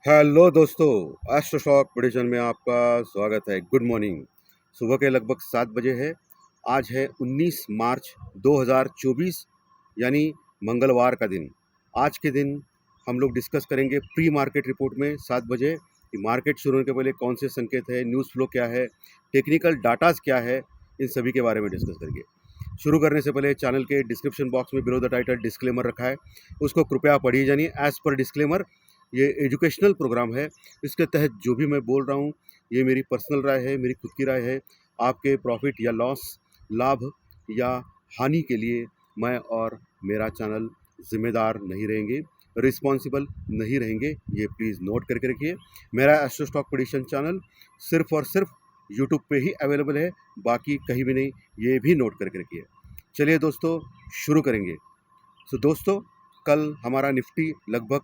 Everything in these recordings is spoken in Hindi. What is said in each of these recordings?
हेलो दोस्तों, एस्ट्रो शॉक प्रेडिक्शन में आपका स्वागत है। Good morning. सुबह के लगभग 7 बजे है। आज है 19 मार्च 2024, यानी मंगलवार का दिन। आज के दिन हम लोग डिस्कस करेंगे प्री मार्केट रिपोर्ट में 7 बजे कि मार्केट शुरू होने के पहले कौन से संकेत है, न्यूज़ फ्लो क्या है, टेक्निकल डाटाज क्या है, इन सभी के बारे में डिस्कस करेंगे। शुरू करने से पहले चैनल के डिस्क्रिप्शन बॉक्स में बिलो द टाइटल डिस्क्लेमर रखा है, उसको कृपया पढ़िए जानिए। एज पर डिस्क्लेमर, ये एजुकेशनल प्रोग्राम है। इसके तहत जो भी मैं बोल रहा हूँ ये मेरी पर्सनल राय है, मेरी खुद की राय है। आपके प्रॉफिट या लॉस, लाभ या हानि के लिए मैं और मेरा चैनल जिम्मेदार नहीं रहेंगे, रिस्पॉन्सिबल नहीं रहेंगे। ये प्लीज़ नोट करके रखिए। मेरा एस्ट्रो स्टॉक प्रेडिक्शन चैनल सिर्फ और सिर्फ यूट्यूब पे ही अवेलेबल है, बाकी कहीं भी नहीं। ये भी नोट करके रखिए। चलिए दोस्तों, शुरू करेंगे। दोस्तों, कल हमारा निफ्टी लगभग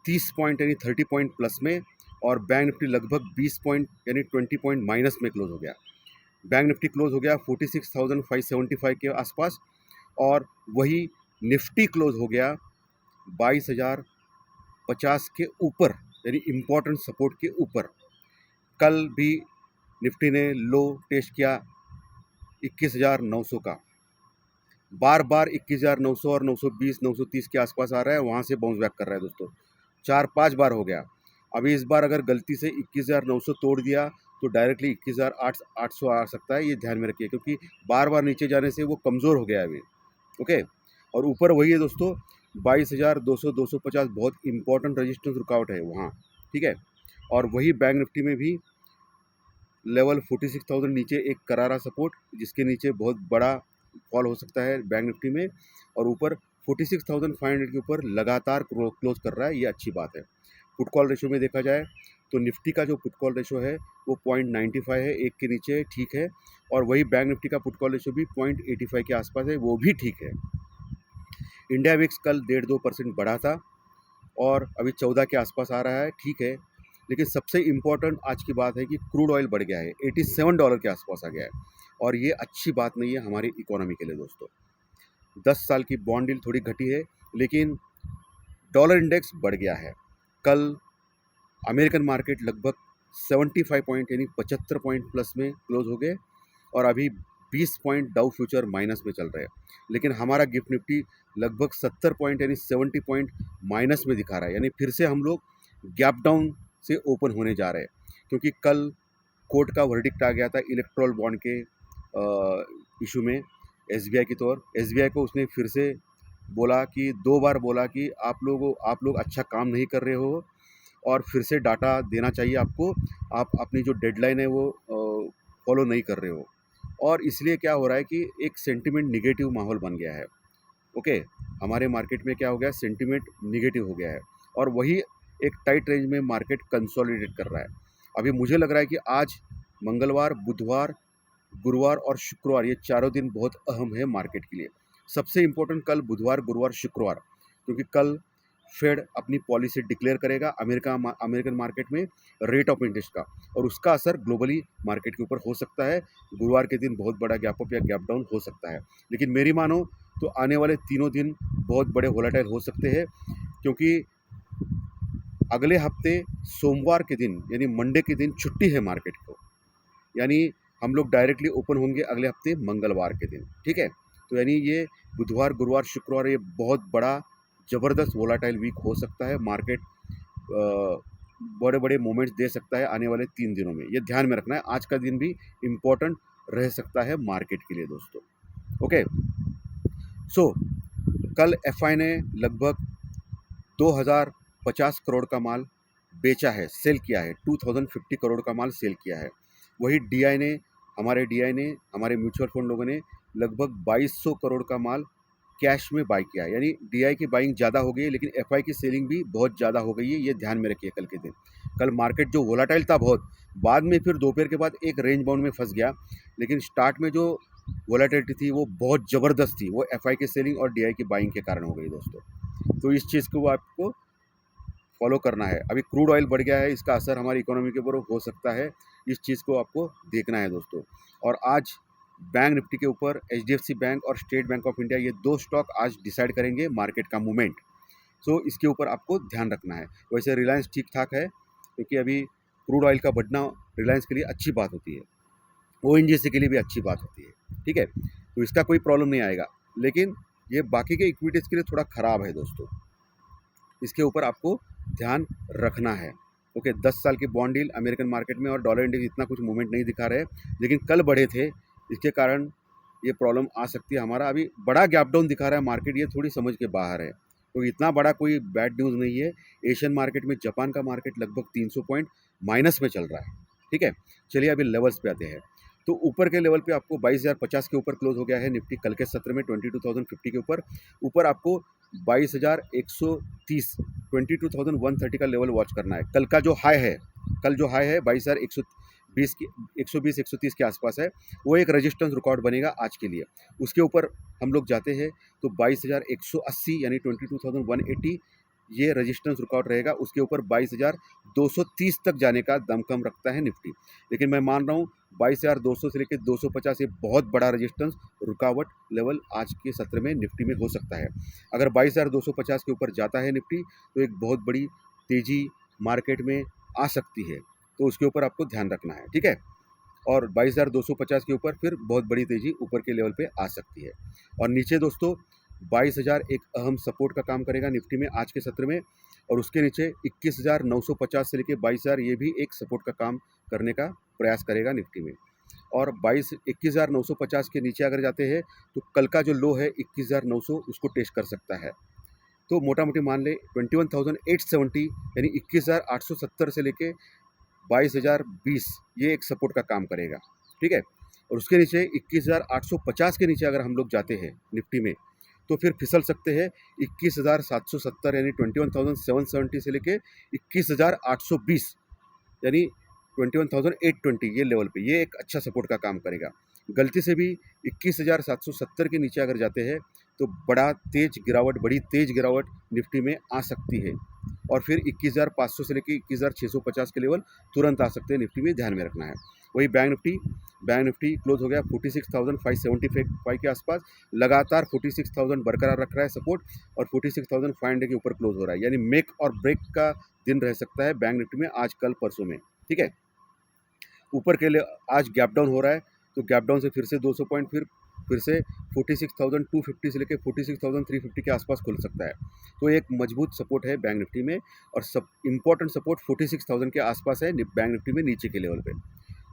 30 पॉइंट यानी 30 पॉइंट प्लस में, और बैंक निफ्टी लगभग 20 पॉइंट यानी 20 पॉइंट माइनस में क्लोज हो गया। बैंक निफ्टी क्लोज हो गया 46,575 के आसपास, और वही निफ्टी क्लोज हो गया 22,050 के ऊपर, यानी इम्पोर्टेंट सपोर्ट के ऊपर। कल भी निफ्टी ने लो टेस्ट किया 21,900 का। बार बार 21,900 और 920 930 के आसपास आ रहा है, वहाँ से बाउंस बैक कर रहा है दोस्तों। 4-5 बार हो गया। अभी इस बार अगर गलती से 21,900 तोड़ दिया तो डायरेक्टली 21,800 आ सकता है, ये ध्यान में रखिए, क्योंकि बार बार नीचे जाने से वो कमज़ोर हो गया है अभी। ओके, और ऊपर वही है दोस्तों, 22,200 250 बहुत इंपॉर्टेंट रजिस्टेंस रुकावट है वहाँ, ठीक है। और वही बैंक निफ्टी में भी लेवल 46,000 नीचे एक करारा सपोर्ट, जिसके नीचे बहुत बड़ा फॉल हो सकता है बैंक निफ्टी में, और ऊपर 46,500 के ऊपर लगातार क्लोज कर रहा है, ये अच्छी बात है। पुट कॉल रेशो में देखा जाए तो निफ्टी का जो पुट कॉल रेशो है वो 0.95 है, एक के नीचे, ठीक है। और वही बैंक निफ्टी का पुट कॉल रेशो भी 0.85 के आसपास है, वो भी ठीक है। इंडिया विक्स कल 1.5-2% बढ़ा था और अभी 14 के आसपास आ रहा है, ठीक है। लेकिन सबसे इम्पोर्टेंट आज की बात है कि क्रूड ऑयल बढ़ गया है, $87 के आसपास आ गया है, और ये अच्छी बात नहीं है हमारी इकोनॉमी के लिए दोस्तों। 10 साल की बॉन्ड डील थोड़ी घटी है, लेकिन डॉलर इंडेक्स बढ़ गया है। कल अमेरिकन मार्केट लगभग 75 पॉइंट यानी 75 पॉइंट प्लस में क्लोज हो गए, और अभी 20 पॉइंट डाउ फ्यूचर माइनस में चल रहे हैं। लेकिन हमारा गिफ्ट निफ्टी लगभग 70 पॉइंट यानी 70 पॉइंट माइनस में दिखा रहा है, यानी फिर से हम लोग गैप डाउन से ओपन होने जा रहे हैं। क्योंकि कल कोर्ट का वर्डिक्ट आ गया था इलेक्ट्रल बॉन्ड के इशू में, एसबीआई की तौर। एसबीआई को उसने फिर से बोला कि 2 बार बोला कि आप लोग अच्छा काम नहीं कर रहे हो, और फिर से डाटा देना चाहिए आपको, आप अपनी जो डेडलाइन है वो फॉलो नहीं कर रहे हो। और इसलिए क्या हो रहा है कि एक सेंटिमेंट निगेटिव माहौल बन गया है। ओके, हमारे मार्केट में क्या हो गया, सेंटिमेंट निगेटिव हो गया है, और वही एक टाइट रेंज में मार्केट कंसोलिडेट कर रहा है। अभी मुझे लग रहा है कि आज मंगलवार, बुधवार, गुरुवार और शुक्रवार, ये चारों दिन बहुत अहम है मार्केट के लिए। सबसे इम्पोर्टेंट कल बुधवार, गुरुवार, शुक्रवार, क्योंकि कल फेड अपनी पॉलिसी डिक्लेयर करेगा अमेरिकन मार्केट में रेट ऑफ इंटरेस्ट का, और उसका असर ग्लोबली मार्केट के ऊपर हो सकता है। गुरुवार के दिन बहुत बड़ा गैप अप या गैप डाउन हो सकता है। लेकिन मेरी मानो तो आने वाले तीनों दिन बहुत बड़े वोलेटाइल हो सकते हैं, क्योंकि अगले हफ्ते सोमवार के दिन यानी मंडे के दिन छुट्टी है मार्केट को, यानी हम लोग डायरेक्टली ओपन होंगे अगले हफ्ते मंगलवार के दिन, ठीक है। तो यानी ये बुधवार, गुरुवार, शुक्रवार, ये बहुत बड़ा ज़बरदस्त वोलाटाइल वीक हो सकता है। मार्केट बड़े बड़े मोमेंट्स दे सकता है आने वाले 3 दिनों में, ये ध्यान में रखना है। आज का दिन भी इम्पोर्टेंट रह सकता है मार्केट के लिए दोस्तों। ओके, सो कल एफआई ने लगभग 2050 करोड़ का माल बेचा है, सेल किया है। 2050 करोड़ का माल सेल किया है। वही डीआई ने, हमारे म्यूचुअल फंड लोगों ने लगभग 2200 करोड़ का माल कैश में बाई किया है। यानी डीआई की बाइंग ज़्यादा हो गई है, लेकिन एफआई की सेलिंग भी बहुत ज़्यादा हो गई है, ये ध्यान में रखिए। कल के दिन कल मार्केट जो वोलाटाइल था बहुत, बाद में फिर दोपहर के बाद एक रेंज बाउंड में फंस गया, लेकिन स्टार्ट में जो वोलाटिलिटी थी वो बहुत ज़बरदस्त थी, वो एफआई की सेलिंग और डीआई की बाइंग के कारण हो गई दोस्तों। तो इस चीज़ को आपको फॉलो करना है। अभी क्रूड ऑयल बढ़ गया है, इसका असर हमारी इकोनॉमी के ऊपर हो सकता है, इस चीज़ को आपको देखना है दोस्तों। और आज बैंक निफ्टी के ऊपर एचडीएफसी बैंक और स्टेट बैंक ऑफ इंडिया, ये 2 स्टॉक आज डिसाइड करेंगे मार्केट का मूवमेंट। सो इसके ऊपर आपको ध्यान रखना है। वैसे रिलायंस ठीक ठाक है, क्योंकि अभी क्रूड ऑयल का बढ़ना रिलायंस के लिए अच्छी बात होती है, ओएनजीसी के लिए भी अच्छी बात होती है, ठीक है, तो इसका कोई प्रॉब्लम नहीं आएगा। लेकिन ये बाकी के इक्विटीज़ के लिए थोड़ा ख़राब है दोस्तों, इसके ऊपर आपको ध्यान रखना है। ओके, 10 साल की बॉन्ड डील अमेरिकन मार्केट में और डॉलर इंडेक्स इतना कुछ मूवमेंट नहीं दिखा रहे, लेकिन कल बढ़े थे, इसके कारण ये प्रॉब्लम आ सकती है। हमारा अभी बड़ा गैप डाउन दिखा रहा है मार्केट, ये थोड़ी समझ के बाहर है, तो इतना बड़ा कोई बैड न्यूज़ नहीं है। एशियन मार्केट में जापान का मार्केट लगभग 300 पॉइंट माइनस में चल रहा है, ठीक है। चलिए अभी लेवल्स पे आते हैं। तो ऊपर के लेवल पे आपको 22,050 के ऊपर क्लोज हो गया है निफ्टी कल के सत्र में, 22,050 के ऊपर आपको 22,130 22,130 का लेवल वॉच करना है। कल का जो हाई है, कल जो हाई है 22,120 की 120-130 के आसपास है, वो एक रेजिस्टेंस रिकॉर्ड बनेगा आज के लिए। उसके ऊपर हम लोग जाते हैं तो 22,180 यानी 22,180 ये रेजिस्टेंस रिकॉर्ड रहेगा। उसके ऊपर 22,230 तक जाने का दमखम रखता है निफ्टी। लेकिन मैं मान रहा हूँ 22,200 से लेकर 250 ये बहुत बड़ा रेजिस्टेंस रुकावट लेवल आज के सत्र में निफ्टी में हो सकता है। अगर 22,250 के ऊपर जाता है निफ्टी तो एक बहुत बड़ी तेज़ी मार्केट में आ सकती है, तो उसके ऊपर आपको ध्यान रखना है, ठीक है। और 22,250 के ऊपर फिर बहुत बड़ी तेज़ी ऊपर के लेवल पे आ सकती है। और नीचे दोस्तों 22,000 एक अहम सपोर्ट का काम करेगा निफ्टी में आज के सत्र में, और उसके नीचे 21,950 से लेकर 22,000 ये भी एक सपोर्ट का काम करने का प्रयास करेगा निफ्टी में। और 21,950 के नीचे अगर जाते हैं तो कल का जो लो है 21,900 उसको टेस्ट कर सकता है। तो मोटा मोटी मान ले 21,870 यानी 21,870 से लेके 22,020 ये एक सपोर्ट का काम करेगा, ठीक है। और उसके नीचे 21,850 के नीचे अगर हम लोग जाते हैं निफ्टी में तो फिर फिसल सकते हैं 21,770 यानी 21,770 से लेके 21,820 यानी 21,820 ये लेवल पे ये एक अच्छा सपोर्ट का काम करेगा। गलती से भी 21,770 के नीचे अगर जाते हैं तो बड़ी तेज गिरावट निफ्टी में आ सकती है, और फिर 21,500 से लेकर 21,650 के लेवल तुरंत आ सकते हैं निफ्टी में, ध्यान में रखना है। वही बैंक निफ्टी क्लोज हो गया 46,575 के आसपास, लगातार 46,000 बरकरार रख रहा है सपोर्ट, और 46,500 के ऊपर क्लोज हो रहा है, यानी मेक और ब्रेक का दिन रह सकता है बैंक निफ्टी में आज कल परसों में, ठीक है। ऊपर के लिए आज गैप डाउन हो रहा है, तो गैप डाउन से फिर से 200 पॉइंट फिर से 46,250 से लेकर 46,350 के आसपास खुल सकता है। तो एक मजबूत सपोर्ट है बैंक निफ्टी में, और सब इम्पोर्टेंट सपोर्ट 46,000 के आसपास है बैंक निफ्टी में नीचे के लेवल पे,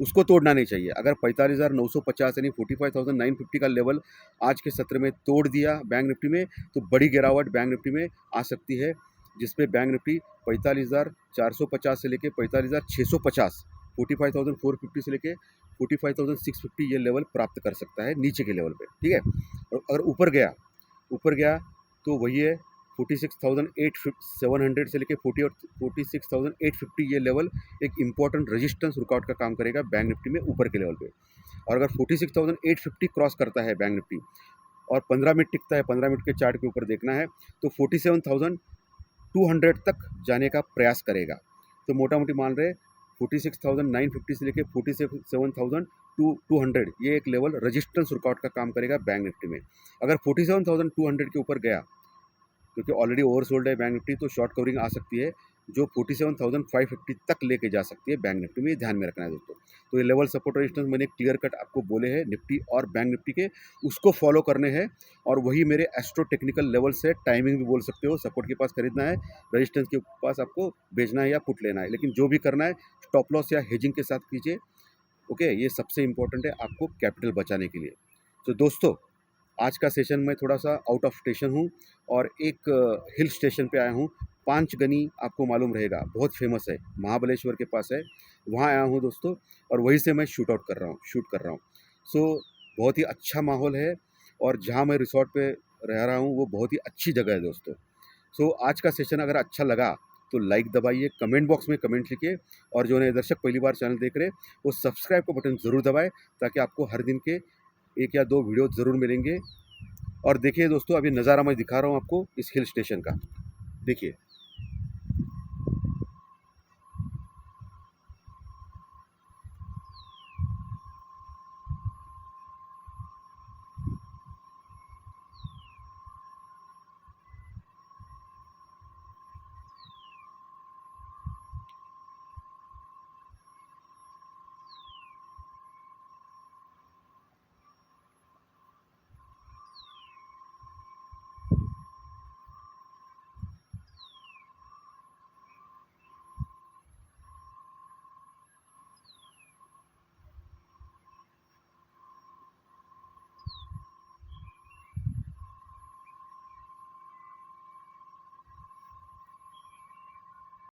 उसको तोड़ना नहीं चाहिए। अगर 45,950 यानी 45,950 का लेवल आज के सत्र में तोड़ दिया बैंक निफ्टी में तो बड़ी गिरावट बैंक निफ्टी में आ सकती है, जिसपे बैंक निफ्टी 45,450 से लेकर 45,650 45,450 से लेके 45,650 ये लेवल प्राप्त कर सकता है नीचे के लेवल पे, ठीक है। और अगर ऊपर गया तो वही है 46,700 से लेके 46,850 ये लेवल एक इम्पॉर्टेंट रेजिस्टेंस रुकआउट का काम करेगा बैंक निफ्टी में ऊपर के लेवल पे। और अगर 46,850 क्रॉस करता है बैंक निफ्टी और 15 मिनट टिकता है, 15 मिनट के चार्ट के ऊपर देखना है, तो 47,200 तक जाने का प्रयास करेगा। तो मोटा मोटी मान रहे 46,950 से लेके 47,200 ये एक लेवल रेजिस्टेंस रुकआउट का काम करेगा बैंक निफ्टी में। अगर 47,200 के ऊपर गया, क्योंकि ऑलरेडी ओवरसोल्ड है बैंक निफ्टी, तो शॉर्ट कवरिंग आ सकती है जो 47,550 तक लेके जा सकती है बैंक निफ्टी में, ये ध्यान में रखना है दोस्तों। तो ये लेवल सपोर्ट रेजिस्टेंस मैंने क्लियर कट आपको बोले हैं निफ्टी और बैंक निफ्टी के, उसको फॉलो करने हैं, और वही मेरे एस्ट्रो टेक्निकल लेवल्स है, टाइमिंग भी बोल सकते हो। सपोर्ट के पास खरीदना है, रेजिस्टेंस के पास आपको बेचना है या पुट लेना है, लेकिन जो भी करना है स्टॉप लॉस या हेजिंग के साथ कीजिए, ओके। ये सबसे इंपॉर्टेंट है आपको कैपिटल बचाने के लिए। तो दोस्तों आज का सेशन में थोड़ा सा आउट ऑफ स्टेशन हूँ और एक हिल स्टेशन पे आया हूँ। पांचगनी आपको मालूम रहेगा, बहुत फेमस है, महाबलेश्वर के पास है, वहाँ आया हूँ दोस्तों, और वहीं से मैं शूट कर रहा हूँ। सो बहुत ही अच्छा माहौल है, और जहाँ मैं रिसोर्ट पे रह रहा हूँ वो बहुत ही अच्छी जगह है दोस्तों। सो आज का सेशन अगर अच्छा लगा तो लाइक दबाइए, कमेंट बॉक्स में कमेंट लिखिए, और जो नए दर्शक पहली बार चैनल देख रहे हैं वो सब्सक्राइब का बटन ज़रूर दबाएं, ताकि आपको हर दिन के एक या दो वीडियो ज़रूर मिलेंगे। और देखिए दोस्तों, अभी नज़ारा मैं दिखा रहा हूँ आपको इस हिल स्टेशन का, देखिए।